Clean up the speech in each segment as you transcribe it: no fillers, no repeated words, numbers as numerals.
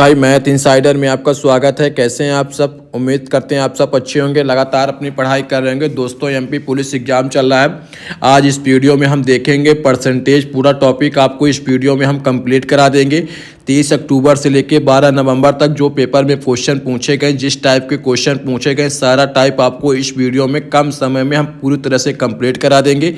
भाई math insider में आपका स्वागत है। कैसे हैं आप सब? उम्मीद करते हैं आप सब अच्छे होंगे, लगातार अपनी पढ़ाई कर रहे होंगे। दोस्तों एमपी पुलिस एग्जाम चल रहा है। आज इस वीडियो में हम देखेंगे परसेंटेज, पूरा टॉपिक आपको इस वीडियो में हम कंप्लीट करा देंगे। 30 अक्टूबर से लेके 12 नवंबर तक जो पेपर में क्वेश्चन पूछे गए, जिस टाइप के क्वेश्चन पूछे गए, सारा टाइप आपको इस वीडियो में कम समय में हम पूरी तरह से कंप्लीट करा देंगे।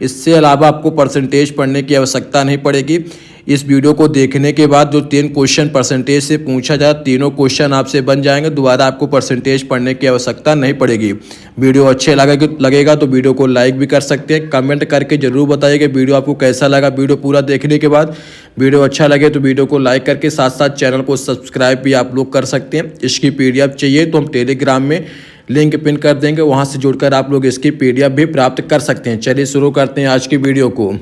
इससे अलावा आपको परसेंटेज पढ़ने की आवश्यकता नहीं पड़ेगी। इस वीडियो को देखने के बाद जो 3 क्वेश्चन परसेंटेज से पूछा जाए, तीनों क्वेश्चन आपसे बन जाएंगे। दोबारा आपको परसेंटेज पढ़ने की आवश्यकता नहीं पड़ेगी। वीडियो अच्छे लगेगा तो वीडियो को लाइक भी कर सकते हैं। कमेंट करके जरूर बताइए कि वीडियो आपको कैसा लगा। वीडियो पूरा देखने के बाद वीडियो अच्छा लगे तो वीडियो को लाइक करके साथ साथ चैनल को सब्सक्राइब भी आप लोग कर सकते हैं। इसकी PDF चाहिए तो हम टेलीग्राम में लिंक पिन कर देंगे, वहाँ से जुड़कर आप लोग इसकी PDF भी प्राप्त कर सकते हैं। चलिए शुरू करते हैं आज की वीडियो को।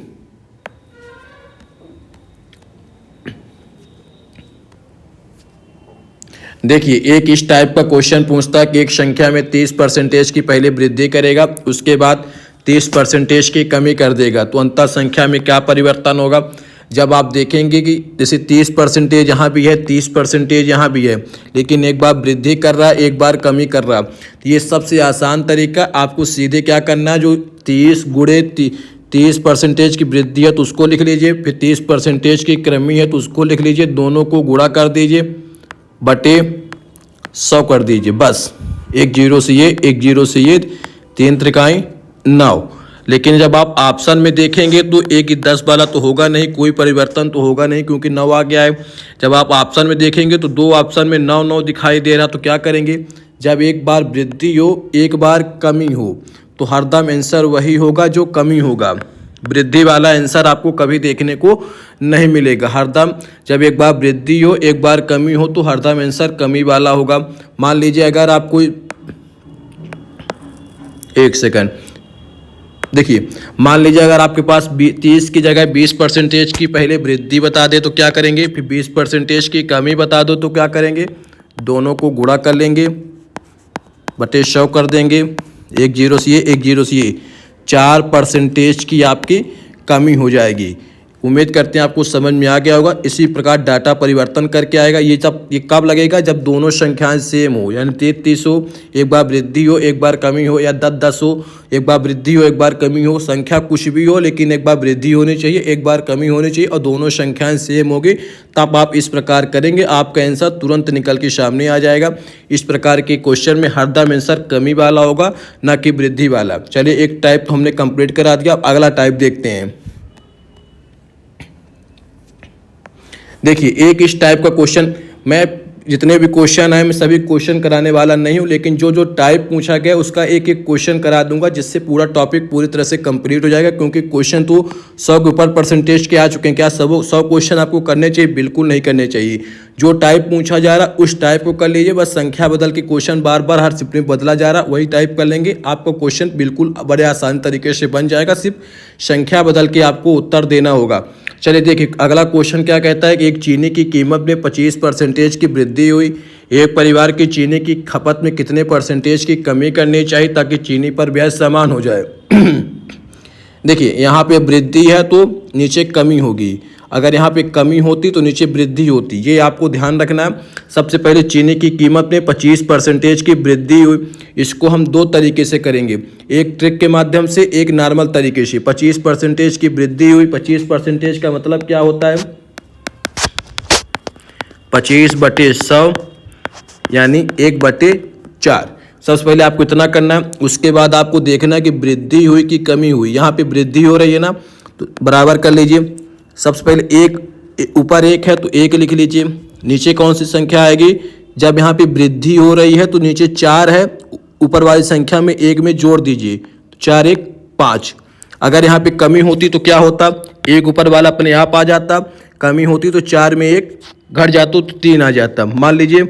देखिए, एक इस टाइप का क्वेश्चन पूछता है कि एक संख्या में 30% की पहले वृद्धि करेगा, उसके बाद 30% की कमी कर देगा, तो अंतः संख्या में क्या परिवर्तन होगा। जब आप देखेंगे कि जैसे 30% यहाँ भी है, 30% यहाँ भी है, लेकिन एक बार वृद्धि कर रहा है, एक बार कमी कर रहा है, तो ये सबसे आसान तरीका, आपको सीधे क्या करना है, जो 30 गुणे 30% की वृद्धि है तो उसको लिख लीजिए, फिर 30% की कमी है तो उसको लिख लीजिए, दोनों को गुणा कर दीजिए बटे 100 कर दीजिए। बस एक जीरो से ये 3 त्रिकाई 9। लेकिन जब आप ऑप्शन में देखेंगे तो 1 10 वाला तो होगा नहीं, कोई परिवर्तन तो होगा नहीं क्योंकि 9 आ गया है। जब आप ऑप्शन में देखेंगे तो 2 ऑप्शन में 9 9 दिखाई दे रहा, तो क्या करेंगे, जब एक बार वृद्धि हो एक बार कमी हो तो हरदम आंसर वही होगा जो कमी होगा। वृद्धि वाला आंसर आपको कभी देखने को नहीं मिलेगा। हरदम जब एक बार वृद्धि हो एक बार कमी हो तो हरदम आंसर कमी वाला होगा। मान लीजिए अगर आपको एक सेकंड देखिए, मान लीजिए अगर आपके पास 30 की जगह 20% की पहले वृद्धि बता दे तो क्या करेंगे, फिर 20% की कमी बता दो तो क्या करेंगे, दोनों को गुणा कर लेंगे बटे 100 कर देंगे। एक जीरो से ये 4% की आपकी कमी हो जाएगी। उम्मीद करते हैं आपको समझ में आ गया होगा। इसी प्रकार डाटा परिवर्तन करके आएगा। ये कब लगेगा, जब दोनों संख्याएं सेम हो, यानी 30 हो एक बार वृद्धि हो एक बार कमी हो, या 10 हो एक बार वृद्धि हो एक बार कमी हो। संख्या कुछ भी हो लेकिन एक बार वृद्धि होनी चाहिए एक बार कमी होनी चाहिए और दोनों संख्याएं सेम होगी, तब आप इस प्रकार करेंगे, आपका आंसर तुरंत निकल के सामने आ जाएगा। इस प्रकार के क्वेश्चन में हरदम आंसर कमी वाला होगा, ना कि वृद्धि वाला। चलिए, एक टाइप हमने कंप्लीट करा दिया, अब अगला टाइप देखते हैं। देखिए, एक इस टाइप का क्वेश्चन, मैं जितने भी क्वेश्चन आए मैं सभी क्वेश्चन कराने वाला नहीं हूं, लेकिन जो जो टाइप पूछा गया उसका एक एक क्वेश्चन करा दूंगा, जिससे पूरा टॉपिक पूरी तरह से कंप्लीट हो जाएगा। क्योंकि क्वेश्चन तो 100 के ऊपर परसेंटेज के आ चुके हैं। क्या 100 क्वेश्चन आपको करने चाहिए? बिल्कुल नहीं करने चाहिए। जो टाइप पूछा जा रहा उस टाइप को कर लीजिए, बस संख्या बदल के क्वेश्चन बार बार हर शिफ्ट में बदला जा रहा वही टाइप कर लेंगे, आपका क्वेश्चन बिल्कुल बड़े आसान तरीके से बन जाएगा। सिर्फ संख्या बदल के आपको उत्तर देना होगा। चलिए देखिए, अगला क्वेश्चन क्या कहता है कि एक चीनी की कीमत में 25% की वृद्धि हुई, एक परिवार की चीनी की खपत में कितने % की कमी करनी चाहिए ताकि चीनी पर ब्याज समान हो जाए। देखिए, यहाँ पे वृद्धि है तो नीचे कमी होगी, अगर यहाँ पे कमी होती तो नीचे वृद्धि होती, ये आपको ध्यान रखना है। सबसे पहले चीनी की कीमत में 25% की वृद्धि हुई, इसको हम 2 तरीके से करेंगे, एक ट्रिक के माध्यम से, एक नॉर्मल तरीके से। 25% की वृद्धि हुई, 25% का मतलब क्या होता है, 25/100 यानी 1/4। सबसे पहले आपको इतना करना है, उसके बाद आपको देखना है कि वृद्धि हुई कि कमी हुई। यहाँ पे वृद्धि हो रही है ना, तो बराबर कर लीजिए। सबसे पहले एक, ऊपर 1 है तो 1 लिख लीजिए, नीचे कौन सी संख्या आएगी, जब यहाँ पे वृद्धि हो रही है तो नीचे 4 है, ऊपर वाली संख्या में 1 में जोड़ दीजिए, 4 1 5। अगर यहाँ पे कमी होती तो क्या होता, 1 ऊपर वाला अपने आप आ जाता, कमी होती तो 4 में 1 घट जाता तो 3 आ जाता। मान लीजिए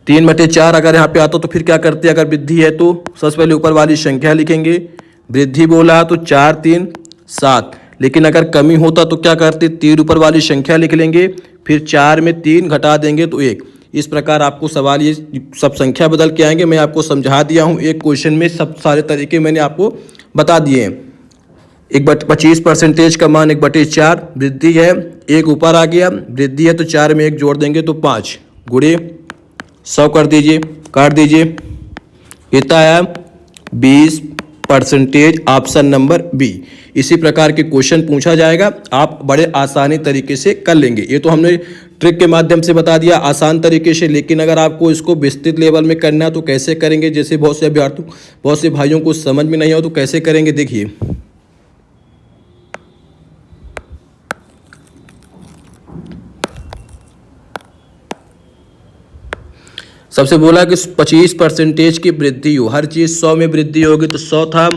3/4 अगर यहाँ पे आता तो फिर क्या करते, अगर वृद्धि है तो सबसे पहले ऊपर वाली संख्या लिखेंगे, वृद्धि बोला तो 4 3 7। लेकिन अगर कमी होता तो क्या करते, 3 ऊपर वाली संख्या लिख लेंगे, फिर 4 में 3 घटा देंगे तो 1। इस प्रकार आपको सवाल ये सब संख्या बदल के आएंगे। मैं आपको समझा दिया हूँ, एक क्वेश्चन में सब सारे तरीके मैंने आपको बता दिए हैं। 25% का मान 1/4 वृद्धि है, एक ऊपर आ गया, वृद्धि है तो 4 में 1 जोड़ देंगे तो 5 गुणे 100 कर दीजिए, काट दीजिए, कितना आया 20%, ऑप्शन नंबर बी। इसी प्रकार के क्वेश्चन पूछा जाएगा, आप बड़े आसानी तरीके से कर लेंगे। ये तो हमने ट्रिक के माध्यम से बता दिया आसान तरीके से, लेकिन अगर आपको इसको विस्तृत लेवल में करना है तो कैसे करेंगे, जैसे बहुत से अभ्यर्थियों बहुत से भाइयों को समझ में नहीं हो तो कैसे करेंगे, देखिए सबसे बोला कि 25% की वृद्धि हो, हर चीज़ 100 में वृद्धि होगी तो 100 था,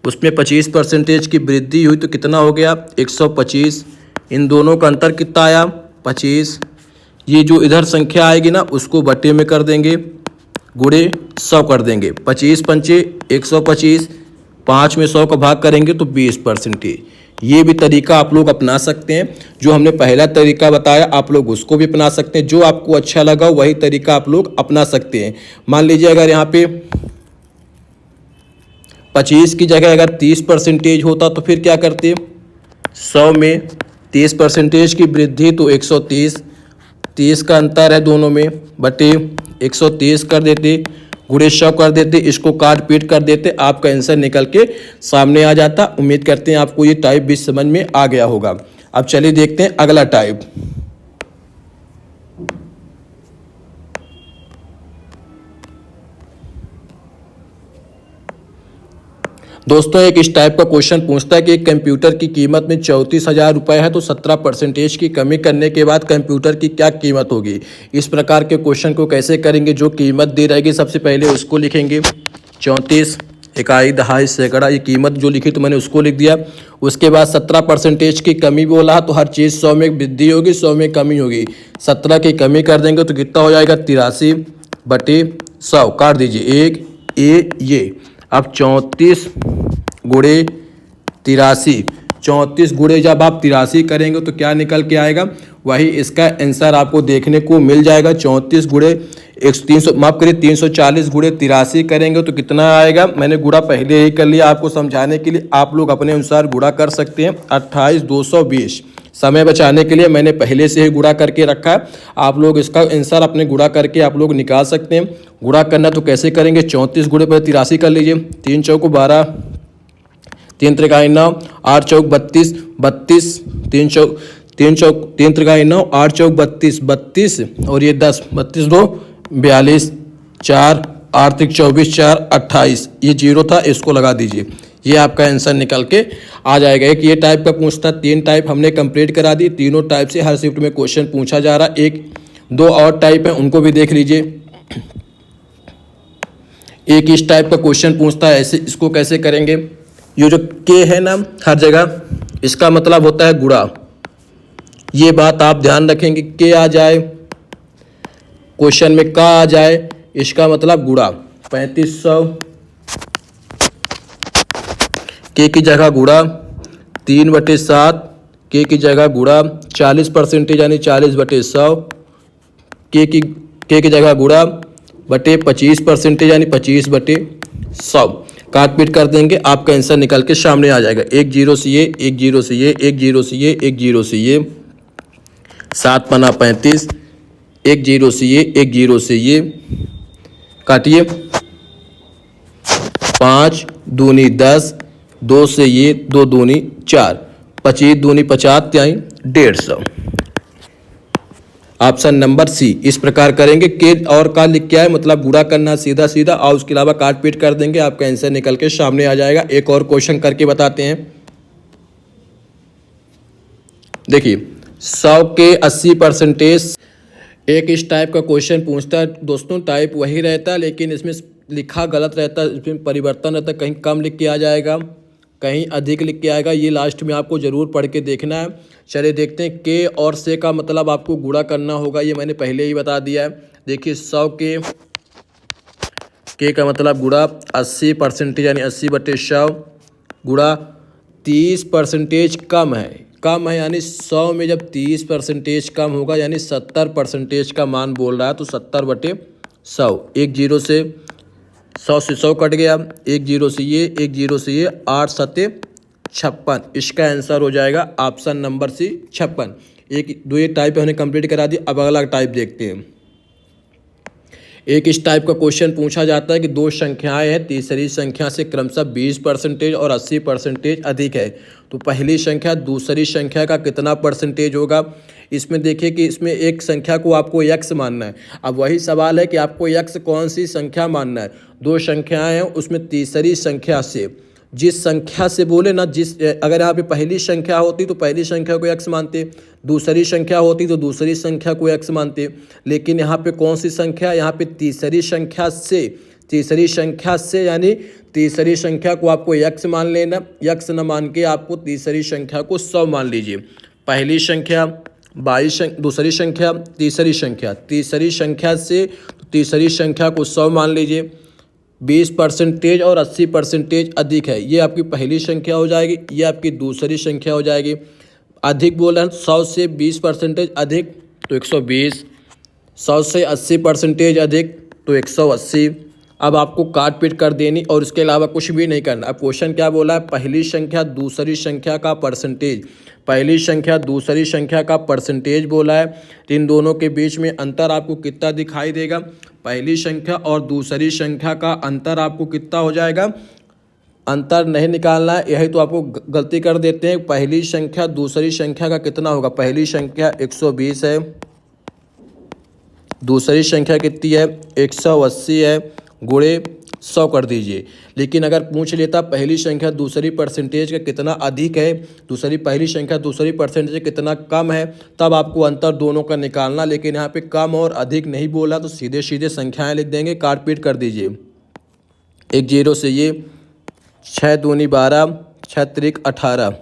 उसमें 25% की वृद्धि हुई तो कितना हो गया 125, इन दोनों का अंतर कितना आया 25, ये जो इधर संख्या आएगी ना उसको बट्टे में कर देंगे, गुणे 100 कर देंगे, 25 पंचे 125, 5 में 100 का भाग करेंगे तो 20%। ये भी तरीका आप लोग अपना सकते हैं, जो हमने पहला तरीका बताया आप लोग उसको भी अपना सकते हैं, जो आपको अच्छा लगा वही तरीका आप लोग अपना सकते हैं। मान लीजिए अगर यहाँ पे 25 की जगह अगर 30% होता तो फिर क्या करते, 100 में 30% की वृद्धि तो 130, 30 का अंतर है दोनों में, बटे 130 कर देते, गुणे 100 कर देते, इसको काट पीट कर देते, आपका आंसर निकल के सामने आ जाता। उम्मीद करते हैं आपको ये टाइप भी समझ में आ गया होगा। अब चलिए देखते हैं अगला टाइप। दोस्तों एक इस टाइप का क्वेश्चन पूछता है कि एक कंप्यूटर की कीमत में 34,000 रुपये है तो 17% की कमी करने के बाद कंप्यूटर की क्या कीमत होगी। इस प्रकार के क्वेश्चन को कैसे करेंगे, जो कीमत दी रहेगी सबसे पहले उसको लिखेंगे, 34 इकाई दहाई सैकड़ा, ये कीमत जो लिखी तो मैंने उसको लिख दिया। उसके बाद 17% की कमी बोला तो हर चीज़ 100 में वृद्धि होगी 100 में कमी होगी, 17 की कमी कर देंगे तो कितना हो जाएगा 83/100, काट दीजिए एक ये। अब 34 गुणे 83, 34 गुणे जब आप 83 करेंगे तो क्या निकल के आएगा, वही इसका आंसर आपको देखने को मिल जाएगा। 34 गुणे 340 गुणे 83 करेंगे तो कितना आएगा, मैंने गुणा पहले ही कर लिया आपको समझाने के लिए, आप लोग अपने अनुसार गुणा कर सकते हैं। 28,220, समय बचाने के लिए मैंने पहले से ही गुणा करके रखा है, आप लोग इसका आंसर अपने गुणा करके आप लोग निकाल सकते हैं। गुणा करना तो कैसे करेंगे, 34 गुणे पर 83 कर लीजिए, 3 चौक 12, 3 त्रिकाई 9, 8 चौक 32, 3 त्रिकाई 9, 8 चौक 32, 32 और ये 10, 32 2 42, 4 8 त्रिक 24, 4 28, ये 0 था, इसको लगा दीजिए, ये आपका आंसर निकल के आ जाएगा। एक ये टाइप का पूछता, 3 टाइप हमने कंप्लीट करा दी, तीनों टाइप से हर शिफ्ट में क्वेश्चन पूछा जा रहा। एक 2 और टाइप है उनको भी देख लीजिए। एक इस टाइप का क्वेश्चन पूछता है, ऐसे इसको कैसे करेंगे, ये जो के है ना हर जगह, इसका मतलब होता है गुणा, ये बात आप ध्यान रखेंगे, के आ जाए क्वेश्चन में का आ जाए, इसका मतलब गुणा। 3500 के की जगह गुणा, 3/7 के की जगह गुणा, 40% यानी 40/100, के की जगह गुणा बटे 25% यानी 25/100, काट पीट कर देंगे, आपका आंसर निकल के सामने आ जाएगा। 1 0 से ये, 1 0 से ये, 1 0 से ये, 1 0 से ये, 7 पना 35, 1 0 से ये, 1 0 से ये, काटिए, 5 दूनी 10, 2 से ये, 2 दूनी 4, 25 दूनी 50 यानी 150, ऑप्शन नंबर सी। इस प्रकार करेंगे, के और का लिख के आए मतलब गुणा करना सीधा सीधा, और उसके अलावा काट पीट कर देंगे, आपका आंसर निकल के सामने आ जाएगा। एक और क्वेश्चन करके बताते हैं, देखिए 100 के 80%, एक इस टाइप का क्वेश्चन पूछता है दोस्तों, टाइप वही रहता है लेकिन इसमें लिखा गलत रहता है, इसमें परिवर्तन रहता है, कहीं कम लिख के आ जाएगा कहीं अधिक लिख के आएगा, ये लास्ट में आपको ज़रूर पढ़ के देखना है। चलिए देखते हैं, के और से का मतलब आपको गुणा करना होगा, ये मैंने पहले ही बता दिया है। देखिए 100 के का मतलब गुणा, 80% यानी 80/100 गुणा 30% कम है यानी 100 में जब 30% कम होगा यानी 70% का मान बोल रहा है तो 70/100, 1 0 से 100 से 100 कट गया, 1 0 से ये, 1 0 से ये, 8 7 56। इसका आंसर हो जाएगा ऑप्शन नंबर सी 56। एक दो ये टाइप हमने कंप्लीट करा दी। अब अगला टाइप देखते हैं। एक इस टाइप का क्वेश्चन पूछा जाता है कि दो संख्याएं हैं, तीसरी संख्या से क्रमशः 20% और 80% अधिक है, तो पहली संख्या दूसरी संख्या का कितना परसेंटेज होगा। इसमें देखिए कि इसमें एक संख्या को आपको x मानना है। अब वही सवाल है कि आपको x कौन सी संख्या मानना है। दो संख्याएं हैं, उसमें तीसरी संख्या से, जिस संख्या से बोले ना, अगर यहाँ पे पहली संख्या होती तो पहली संख्या को x मानते, दूसरी संख्या होती तो दूसरी संख्या को x मानते, लेकिन यहाँ पे कौन सी संख्या, यहाँ पे तीसरी संख्या से यानी तीसरी संख्या को आपको x मान लेना। x न मान के आपको तीसरी संख्या को 100 मान लीजिए। पहली संख्या 22, दूसरी संख्या तीसरी संख्या से तीसरी संख्या को 100 मान लीजिए। 20% और 80% अधिक है, ये आपकी पहली संख्या हो जाएगी, ये आपकी दूसरी संख्या हो जाएगी। अधिक बोला 100 से 20% अधिक तो 120, 100 से 80% अधिक तो 180। अब आपको काट पीट कर देनी और इसके अलावा कुछ भी नहीं करना। अब क्वेश्चन क्या बोला है, पहली संख्या दूसरी संख्या का परसेंटेज, पहली संख्या दूसरी संख्या का परसेंटेज बोला है। इन दोनों के बीच में अंतर आपको कितना दिखाई देगा, पहली संख्या और दूसरी संख्या का अंतर आपको कितना हो जाएगा। अंतर नहीं निकालना है, यही तो आपको गलती कर देते हैं। पहली संख्या दूसरी संख्या का कितना होगा, पहली संख्या 120 है, दूसरी संख्या कितनी है 180 है, गुणे 100 कर दीजिए। लेकिन अगर पूछ लेता पहली संख्या दूसरी परसेंटेज का कितना अधिक है, पहली संख्या दूसरी परसेंटेज से कितना कम है, तब आपको अंतर दोनों का निकालना। लेकिन यहाँ पे कम और अधिक नहीं बोला तो सीधे सीधे संख्याएं लिख देंगे, काट पीट कर दीजिए। 1 0 से ये 6 दूनी 12, 6 त्रिक 18,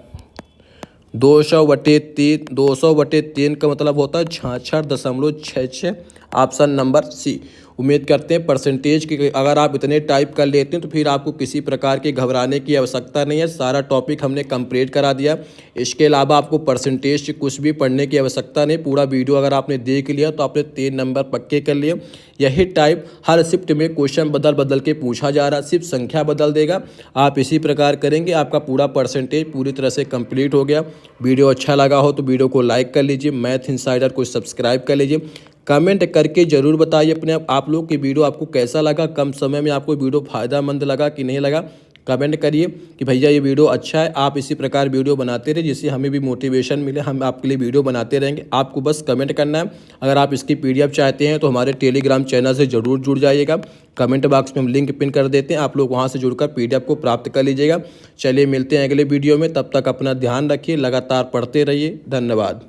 200/3, 200/3 का मतलब होता है 66.66। Option number C. उम्मीद करते हैं परसेंटेज की अगर आप इतने टाइप कर लेते हैं तो फिर आपको किसी प्रकार की घबराने की आवश्यकता नहीं है। सारा टॉपिक हमने कंप्लीट करा दिया। इसके अलावा आपको परसेंटेज की कुछ भी पढ़ने की आवश्यकता नहीं। पूरा वीडियो अगर आपने देख लिया तो आपने 3 नंबर पक्के कर लिए। यही टाइप हर शिफ्ट में क्वेश्चन बदल के पूछा जा रहा है, सिर्फ संख्या बदल देगा। आप इसी प्रकार करेंगे, आपका पूरा परसेंटेज पूरी तरह से कंप्लीट हो गया। वीडियो अच्छा लगा हो तो वीडियो को लाइक कर लीजिए, मैथ इनसाइडर को सब्सक्राइब कर लीजिए। कमेंट करके ज़रूर बताइए अपने आप लोग की वीडियो आपको कैसा लगा, कम समय में आपको वीडियो फ़ायदेमंद लगा कि नहीं लगा। कमेंट करिए कि भैया ये वीडियो अच्छा है। आप इसी प्रकार वीडियो बनाते रहिए जिससे हमें भी मोटिवेशन मिले, हम आपके लिए वीडियो बनाते रहेंगे। आपको बस कमेंट करना है। अगर आप इसकी PDF चाहते हैं तो हमारे टेलीग्राम चैनल से ज़रूर जुड़ जाइएगा। कमेंट बॉक्स में हम लिंक पिन कर देते हैं, आप लोग वहाँ से जुड़कर PDF को प्राप्त कर लीजिएगा। चलिए मिलते हैं अगले वीडियो में, तब तक अपना ध्यान रखिए, लगातार पढ़ते रहिए। धन्यवाद।